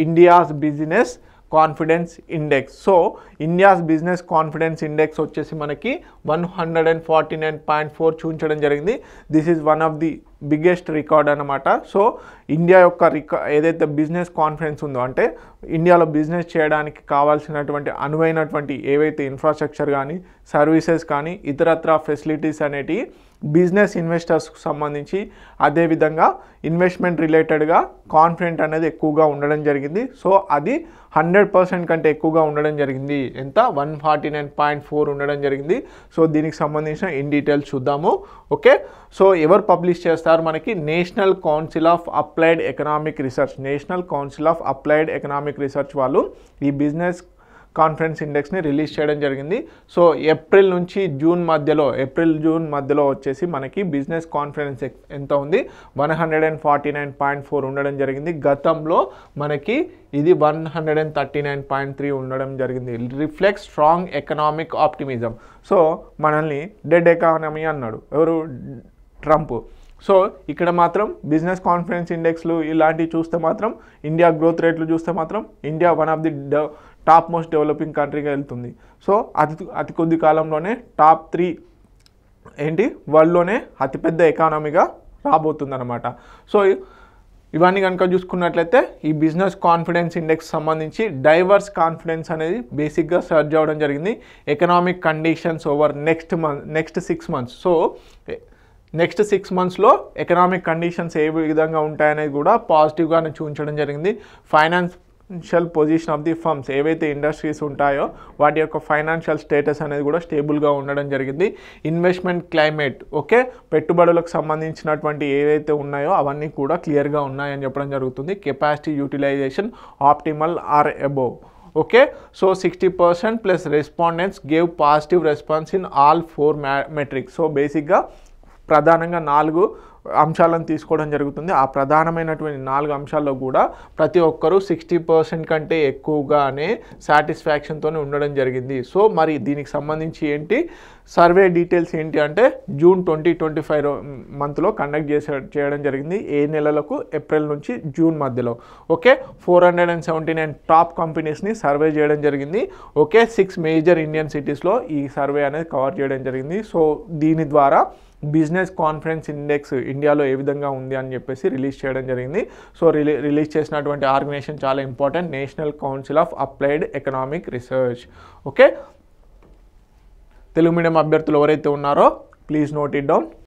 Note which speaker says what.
Speaker 1: India's business confidence index. So India's business confidence index వచ్చేసి మనకి 149.4 చూపించడం జరిగింది. This is one of the biggest record అనమాట. So India యొక్క ఏదైతే బిజినెస్ కాన్ఫిడెన్స్ ఉందో, అంటే ఇండియాలో బిజినెస్ చేయడానికి కావాల్సినటువంటి అనువైనటువంటి ఏవైతే ఇన్ఫ్రాస్ట్రక్చర్ కానీ సర్వీసెస్ కానీ ఇతరత్ర ఫెసిలిటీస్ అనేటివి బిజినెస్ ఇన్వెస్టర్స్కు సంబంధించి అదేవిధంగా ఇన్వెస్ట్మెంట్ రిలేటెడ్గా కాన్ఫిడెంట్ అనేది ఎక్కువగా ఉండడం జరిగింది. సో అది 100% కంటే ఎక్కువగా ఉండడం జరిగింది. ఎంత? 149.4 ఉండడం జరిగింది. సో దీనికి సంబంధించిన ఇన్ డీటెయిల్స్ చూద్దాము. ఓకే, సో ఎవరు పబ్లిష్ చేస్తారు మనకి? National council of applied economic research. National council of applied economic research వాళ్ళు ఈ బిజినెస్ కాన్ఫిడెన్స్ ఇండెక్స్ని రిలీజ్ చేయడం జరిగింది. సో ఏప్రిల్ జూన్ మధ్యలో వచ్చేసి మనకి బిజినెస్ కాన్ఫిడెన్స్ ఎంత ఉంది? 149.4 ఉండడం జరిగింది. గతంలో మనకి ఇది 139.3 ఉండడం జరిగింది. Reflect strong economic optimism. So మనల్ని డెడ్ ఎకానమీ అన్నాడు ఎవరు? ట్రంప్. సో ఇక్కడ మాత్రం బిజినెస్ కాన్ఫిడెన్స్ ఇండెక్స్లు ఇలాంటివి చూస్తే మాత్రం, ఇండియా గ్రోత్ రేట్లు చూస్తే మాత్రం India one of the top most developing కంట్రీగా వెళ్తుంది. సో అతి కొద్ది కాలంలోనే టాప్ 3 వరల్డ్లోనే అతిపెద్ద ఎకానమీగా రాబోతుంది అనమాట. సో ఇవన్నీ కనుక చూసుకున్నట్లయితే ఈ బిజినెస్ కాన్ఫిడెన్స్ ఇండెక్స్ సంబంధించి డైవర్స్ కాన్ఫిడెన్స్ అనేది బేసిక్గా సర్చ్ అవ్వడం జరిగింది. Economic conditions over next 6 months. So next 6 monthsలో ఎకనామిక్ కండిషన్స్ ఏ విధంగా ఉంటాయనేది కూడా పాజిటివ్గానే చూపించడం జరిగింది. Financial position of the firms, ఏవైతే ఇండస్ట్రీస్ ఉంటాయో వాటి యొక్క ఫైనాన్షియల్ స్టేటస్ అనేది కూడా స్టేబుల్గా ఉండడం జరిగింది. ఇన్వెస్ట్మెంట్ క్లైమేట్, ఓకే, పెట్టుబడులకు సంబంధించినటువంటి ఏవైతే ఉన్నాయో అవన్నీ కూడా క్లియర్గా ఉన్నాయని చెప్పడం జరుగుతుంది. Capacity utilization optimal or above. Okay, so 60% plus respondents gave positive response in all 4 metrics. So బేసిక్గా ప్రధానంగా 4 అంశాలను తీసుకోవడం జరుగుతుంది. ఆ ప్రధానమైనటువంటి 4 అంశాల్లో కూడా ప్రతి ఒక్కరూ 60% కంటే ఎక్కువగానే సాటిస్ఫాక్షన్తోనే ఉండడం జరిగింది. సో మరి దీనికి సంబంధించి సర్వే డీటెయిల్స్ అంటే జూన్ 2025 మంత్లో కండక్ట్ చేయడం జరిగింది. ఏ నెలలకు? ఏప్రిల్ నుంచి జూన్ మధ్యలో. ఓకే, 479 టాప్ కంపెనీస్ని సర్వే చేయడం జరిగింది. ఓకే, 6 మేజర్ ఇండియన్ సిటీస్లో ఈ సర్వే అనేది కవర్ చేయడం జరిగింది. సో దీని ద్వారా బిజినెస్ కాన్ఫిడెన్స్ ఇండెక్స్ ఇండియాలో ఏ విధంగా ఉంది అని చెప్పేసి రిలీజ్ చేయడం జరిగింది. సో రిలీజ్ చేసినటువంటి ఆర్గనైజేషన్ చాలా important, national council of applied economic research. Okay, Telugu medium అభ్యర్థులు ఎవరైతే ఉన్నారో ప్లీజ్ నోట్ ఇట్ డౌన్.